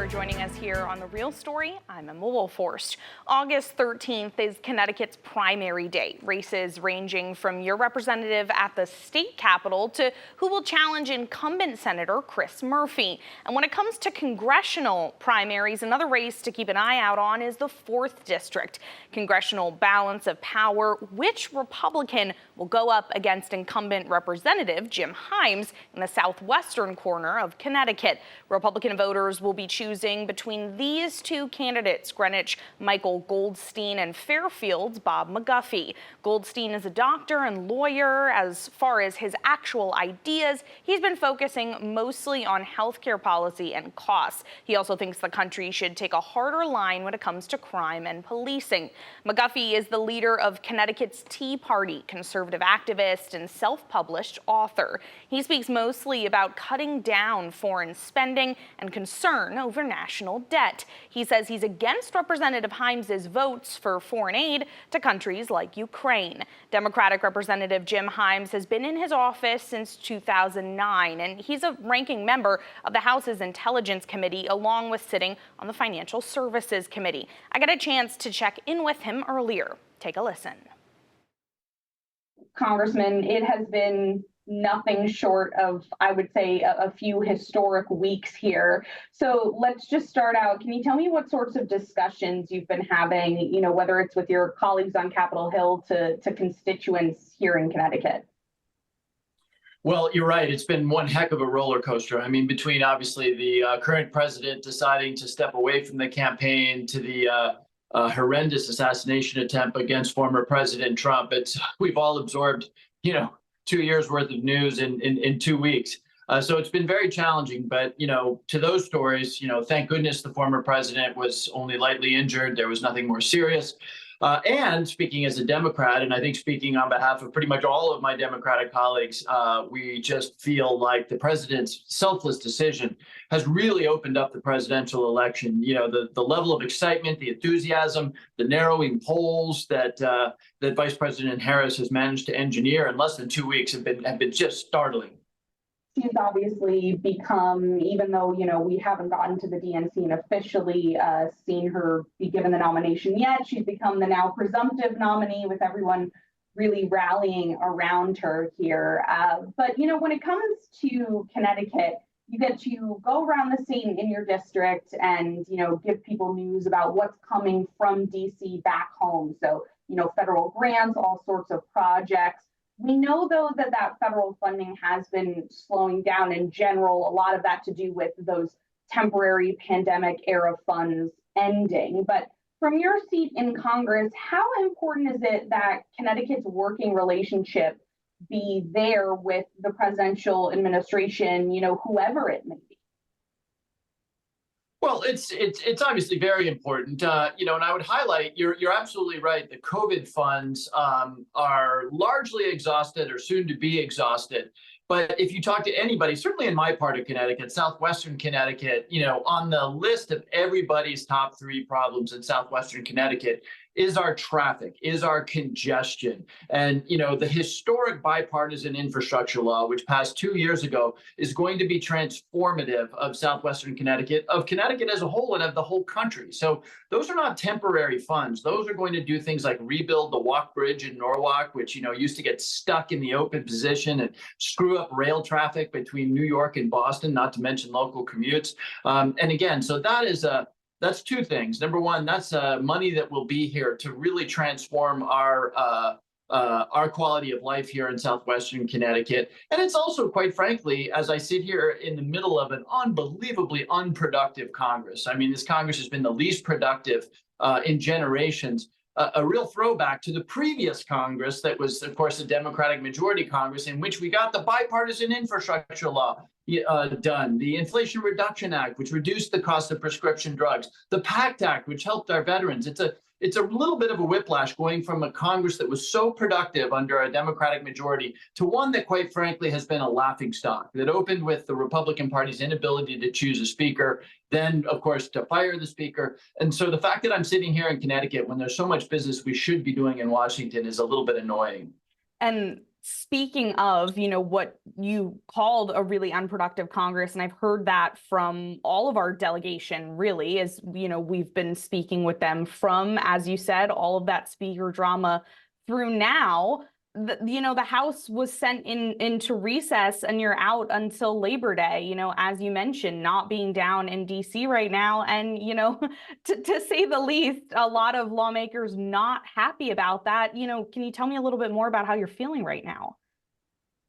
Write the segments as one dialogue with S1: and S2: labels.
S1: for joining us here on The Real Story. I'm Emma Wulfhorst. August 13th is Connecticut's primary day. Races ranging from your representative at the state capitol to who will challenge incumbent Senator Chris Murphy. And when it comes to congressional primaries, another race to keep an eye out on is the 4th District. Congressional balance of power. Which Republican will go up against incumbent Representative Jim Himes in the southwestern corner of Connecticut? Republican voters will be choosing between these two candidates, Greenwich Michael Goldstein and Fairfield's Bob McGuffey. Goldstein is a doctor and lawyer. As far as his actual ideas, he's been focusing mostly on healthcare policy and costs. He also thinks the country should take a harder line when it comes to crime and policing. McGuffey is the leader of Connecticut's Tea Party, conservative activist and self-published author. He speaks mostly about cutting down foreign spending and concern over national debt. He says he's against Representative Himes' votes for foreign aid to countries like Ukraine. Democratic Representative Jim Himes has been in his office since 2009, and he's a ranking member of the House's Intelligence Committee, along with sitting on the Financial Services Committee. I got a chance to check in with him earlier. Take a listen.
S2: Congressman, it has been nothing short of, I would say, a few historic weeks here. So let's just start out. Can you tell me what sorts of discussions you've been having, whether it's with your colleagues on Capitol Hill to constituents here in Connecticut?
S3: Well, you're right. It's been one heck of a roller coaster. I mean, between obviously the current president deciding to step away from the campaign to the horrendous assassination attempt against former President Trump, we've all absorbed, 2 years worth of news in 2 weeks. So it's been very challenging. But, to those stories, thank goodness the former president was only lightly injured. There was nothing more serious. And speaking as a Democrat, and I think speaking on behalf of pretty much all of my Democratic colleagues, we just feel like the president's selfless decision has really opened up the presidential election. The level of excitement, the enthusiasm, the narrowing polls that Vice President Harris has managed to engineer in less than 2 weeks have been just startling.
S2: She's obviously become, even though, we haven't gotten to the DNC and officially seen her be given the nomination yet, she's become the now presumptive nominee, with everyone really rallying around her here. But, when it comes to Connecticut, you get to go around the state in your district and, give people news about what's coming from DC back home. So, federal grants, all sorts of projects. We know, though, that federal funding has been slowing down in general, a lot of that to do with those temporary pandemic era funds ending. But from your seat in Congress, how important is it that Connecticut's working relationship be there with the presidential administration, whoever it may be?
S3: Well, it's obviously very important, and I would highlight, you're absolutely right. The COVID funds are largely exhausted or soon to be exhausted. But if you talk to anybody, certainly in my part of Connecticut, southwestern Connecticut, on the list of everybody's top 3 problems in southwestern Connecticut is our traffic, is our congestion. And, the historic bipartisan infrastructure law, which passed 2 years ago, is going to be transformative of southwestern Connecticut, of Connecticut as a whole, and of the whole country. So those are not temporary funds. Those are going to do things like rebuild the Walk Bridge in Norwalk, which, used to get stuck in the open position and screw up rail traffic between New York and Boston, not to mention local commutes. And again, so that's 2 things. Number one, that's money that will be here to really transform our quality of life here in southwestern Connecticut. And it's also, quite frankly, as I sit here in the middle of an unbelievably unproductive Congress. I mean, this Congress has been the least productive in generations. A real throwback to the previous Congress that was, of course, a Democratic majority Congress, in which we got the bipartisan infrastructure law done, the Inflation Reduction Act, which reduced the cost of prescription drugs, the PACT Act, which helped our veterans. It's a little bit of a whiplash going from a Congress that was so productive under a Democratic majority to one that, quite frankly, has been a laughingstock, that opened with the Republican Party's inability to choose a speaker, then, of course, to fire the speaker. And so the fact that I'm sitting here in Connecticut when there's so much business we should be doing in Washington is a little bit annoying.
S1: And speaking of, what you called a really unproductive Congress, and I've heard that from all of our delegation, really, as, we've been speaking with them from, as you said, all of that speaker drama through now. The House was sent into recess and you're out until Labor Day, as you mentioned, not being down in DC right now. And, to say the least, a lot of lawmakers not happy about that. Can you tell me a little bit more about how you're feeling right now?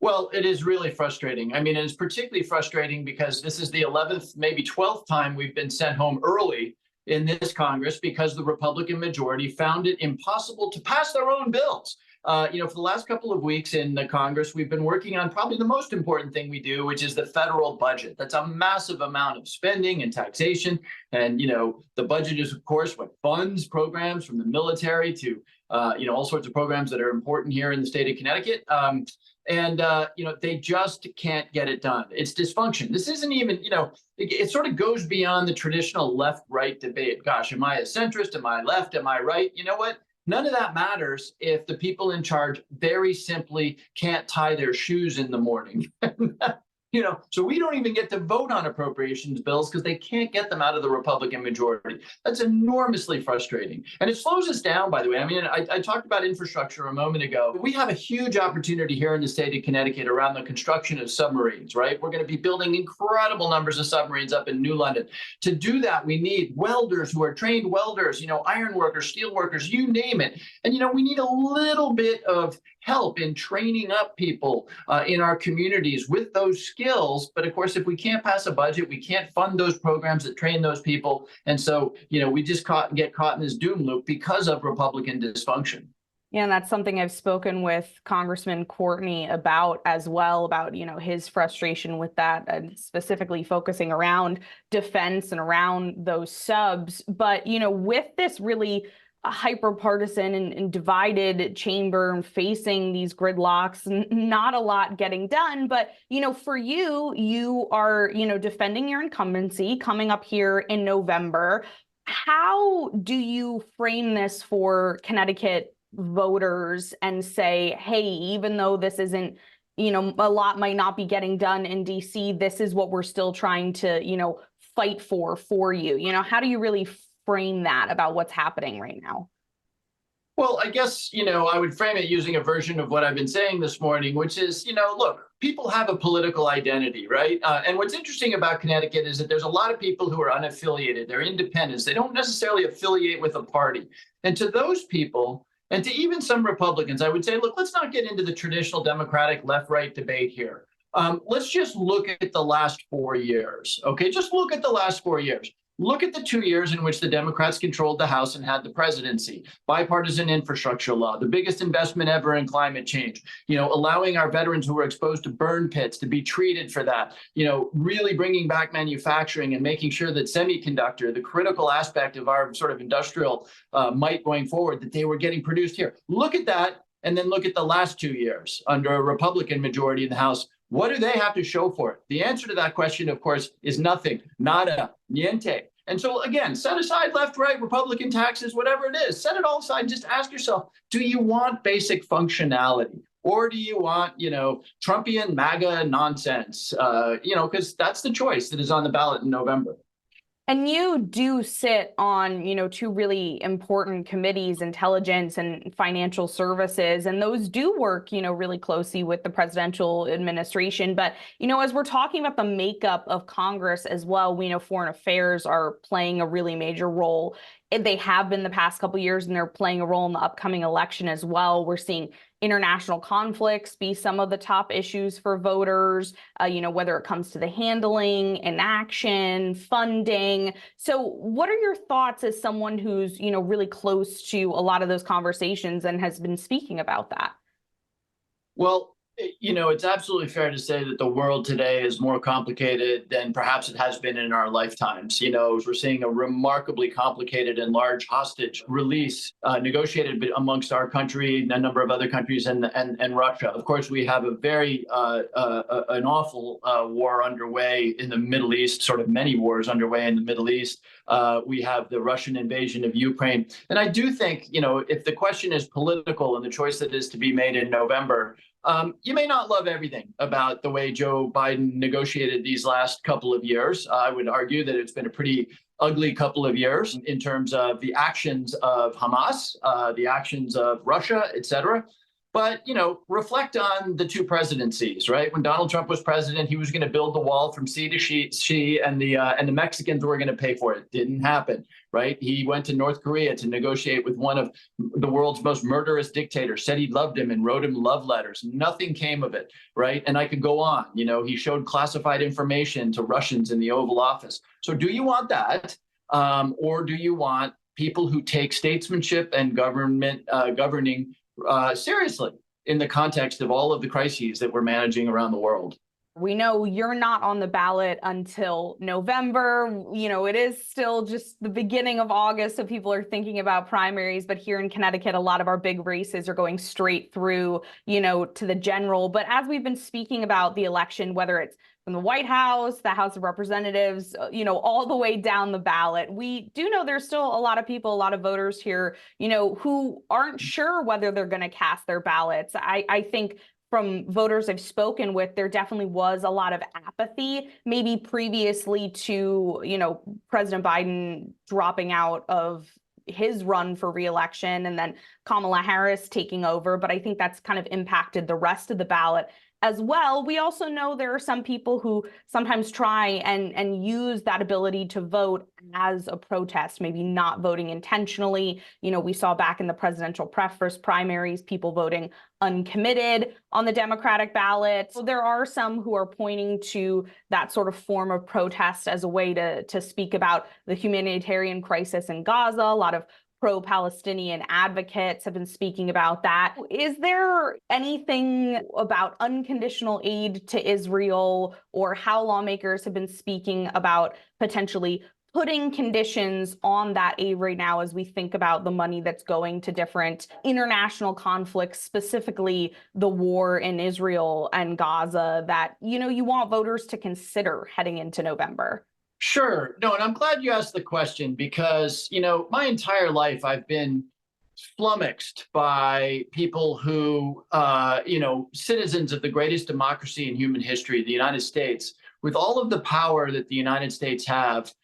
S3: Well, it is really frustrating. I mean, it's particularly frustrating because this is the 11th, maybe 12th time we've been sent home early in this Congress because the Republican majority found it impossible to pass their own bills. For the last couple of weeks in the Congress, we've been working on probably the most important thing we do, which is the federal budget. That's a massive amount of spending and taxation. And, the budget is, of course, what funds programs from the military to, all sorts of programs that are important here in the state of Connecticut. They just can't get it done. It's dysfunction. This isn't even, it sort of goes beyond the traditional left-right debate. Gosh, am I a centrist? Am I left? Am I right? You know what? None of that matters if the people in charge very simply can't tie their shoes in the morning. So we don't even get to vote on appropriations bills because they can't get them out of the Republican majority. That's enormously frustrating. And it slows us down, by the way. I mean, I talked about infrastructure a moment ago. We have a huge opportunity here in the state of Connecticut around the construction of submarines, right? We're going to be building incredible numbers of submarines up in New London. To do that, we need welders who are trained welders, iron workers, steel workers, you name it. And, we need a little bit of help in training up people in our communities with those skills. But of course, if we can't pass a budget, we can't fund those programs that train those people. And so, we just get caught in this doom loop because of Republican dysfunction.
S1: Yeah, and that's something I've spoken with Congressman Courtney about as well, about, his frustration with that, and specifically focusing around defense and around those subs. But, with this really hyper-partisan and divided chamber and facing these gridlocks, not a lot getting done. But, for you are, defending your incumbency coming up here in November. How do you frame this for Connecticut voters and say, hey, even though this isn't, a lot might not be getting done in DC, this is what we're still trying to, fight for you? How do you really frame that about what's happening right now?
S3: Well, I guess, I would frame it using a version of what I've been saying this morning, which is, look, people have a political identity, right? And what's interesting about Connecticut is that there's a lot of people who are unaffiliated. They're independents. They don't necessarily affiliate with a party. And to those people, and to even some Republicans, I would say, look, let's not get into the traditional Democratic left-right debate here. Let's just look at the last 4 years, okay? Just look at the last 4 years. Look at the 2 years in which the Democrats controlled the House and had the presidency. Bipartisan infrastructure law, the biggest investment ever in climate change, allowing our veterans who were exposed to burn pits to be treated for that, really bringing back manufacturing and making sure that semiconductor, the critical aspect of our sort of industrial might going forward, that they were getting produced here. Look at that, and then look at the last 2 years under a Republican majority in the House. What do they have to show for it? The answer to that question, of course, is nothing, nada, niente. And so, again, set aside left, right, Republican taxes, whatever it is, set it all aside. Just ask yourself, do you want basic functionality? Or do you want, Trumpian MAGA nonsense? Because that's the choice that is on the ballot in November.
S1: And you do sit on, two really important committees, intelligence and financial services, and those do work, really closely with the presidential administration. But, as we're talking about the makeup of Congress as well, we know foreign affairs are playing a really major role. They have been the past couple of years, and they're playing a role in the upcoming election as well. We're seeing international conflicts be some of the top issues for voters, whether it comes to the handling, inaction, funding. So what are your thoughts as someone who's, really close to a lot of those conversations and has been speaking about that?
S3: Well, it's absolutely fair to say that the world today is more complicated than perhaps it has been in our lifetimes. We're seeing a remarkably complicated and large hostage release negotiated amongst our country and a number of other countries and Russia. Of course, we have a very an awful war underway in the Middle East, sort of many wars underway in the Middle East. We have the Russian invasion of Ukraine. And I do think, if the question is political and the choice that is to be made in November, You may not love everything about the way Joe Biden negotiated these last couple of years. I would argue that it's been a pretty ugly couple of years in terms of the actions of Hamas, the actions of Russia, et cetera. But, reflect on the two presidencies, right? When Donald Trump was president, he was going to build the wall from sea to sea, and the Mexicans were going to pay for it. Didn't happen, right? He went to North Korea to negotiate with one of the world's most murderous dictators, said he loved him and wrote him love letters. Nothing came of it, right? And I could go on. He showed classified information to Russians in the Oval Office. So do you want that? Or do you want people who take statesmanship and governing seriously in the context of all of the crises that we're managing around the world?
S1: We know you're not on the ballot until November. It is still just the beginning of August, so people are thinking about primaries. But here in Connecticut, a lot of our big races are going straight through, to the general. But as we've been speaking about the election, whether it's from the White House, the House of Representatives, all the way down the ballot, we do know there's still a lot of people, a lot of voters here, who aren't sure whether they're going to cast their ballots. I think from voters I've spoken with, there definitely was a lot of apathy, maybe previously to, President Biden dropping out of his run for reelection and then Kamala Harris taking over. But I think that's kind of impacted the rest of the ballot as well. We also know there are some people who sometimes try and use that ability to vote as a protest, maybe not voting intentionally. We saw back in the presidential preference primaries, people voting uncommitted on the Democratic ballot. So there are some who are pointing to that sort of form of protest as a way to speak about the humanitarian crisis in Gaza. A lot of pro-Palestinian advocates have been speaking about that. Is there anything about unconditional aid to Israel or how lawmakers have been speaking about potentially putting conditions on that aid right now as we think about the money that's going to different international conflicts, specifically the war in Israel and Gaza, that, you want voters to consider heading into November?
S3: Sure. No, and I'm glad you asked the question because, my entire life I've been flummoxed by people who, citizens of the greatest democracy in human history, the United States, with all of the power that the United States has,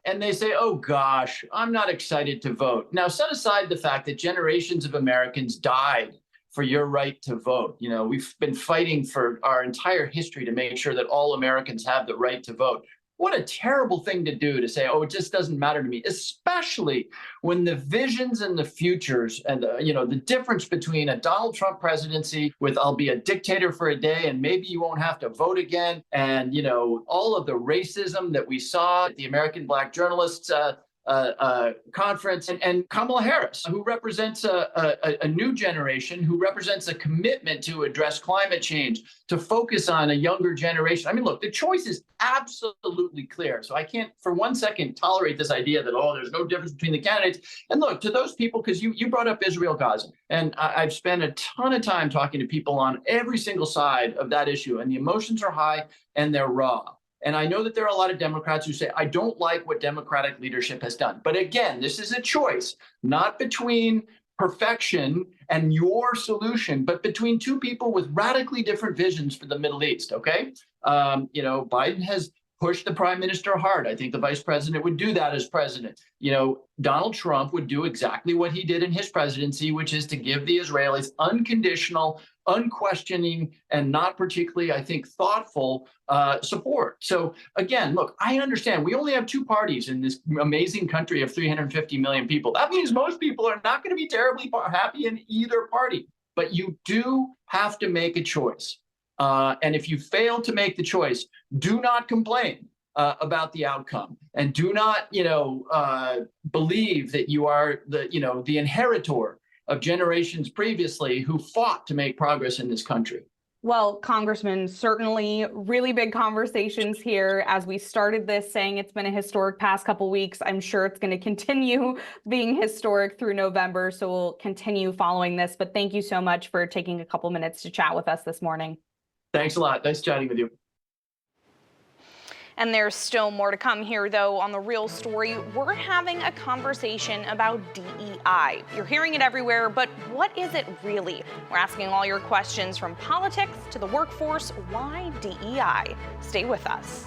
S3: and they say, oh gosh, I'm not excited to vote. Now, set aside the fact that generations of Americans died for your right to vote. We've been fighting for our entire history to make sure that all Americans have the right to vote. What a terrible thing to do, to say, oh, it just doesn't matter to me, especially when the visions and the futures and, the difference between a Donald Trump presidency with I'll be a dictator for a day and maybe you won't have to vote again. And, all of the racism that we saw at the American Black Journalists conference, and Kamala Harris, who represents a new generation, who represents a commitment to address climate change, to focus on a younger generation. I mean, look, the choice is absolutely clear. So I can't for one second tolerate this idea that, oh, there's no difference between the candidates. And look, to those people, because you brought up Israel, Gaza, and I've spent a ton of time talking to people on every single side of that issue, and the emotions are high and they're raw. And I know that there are a lot of Democrats who say, I don't like what Democratic leadership has done. But again, this is a choice, not between perfection and your solution, but between two people with radically different visions for the Middle East, okay? Biden has pushed the prime minister hard. I think the vice president would do that as president. Donald Trump would do exactly what he did in his presidency, which is to give the Israelis unconditional, unquestioning, and not particularly, I think, thoughtful support. So again, look, I understand we only have two parties in this amazing country of 350 million people. That means most people are not going to be terribly happy in either party, but you do have to make a choice. And if you fail to make the choice, do not complain about the outcome, and do not, believe that you are the inheritor of generations previously who fought to make progress in this country.
S1: Well, Congressman, certainly really big conversations here. As we started this saying it's been a historic past couple weeks, I'm sure it's going to continue being historic through November. So we'll continue following this. But thank you so much for taking a couple minutes to chat with us this morning.
S3: Thanks a lot. Nice chatting with you.
S1: And there's still more to come here, though. On The Real Story, we're having a conversation about DEI. You're hearing it everywhere, but what is it really? We're asking all your questions from politics to the workforce. Why DEI? Stay with us.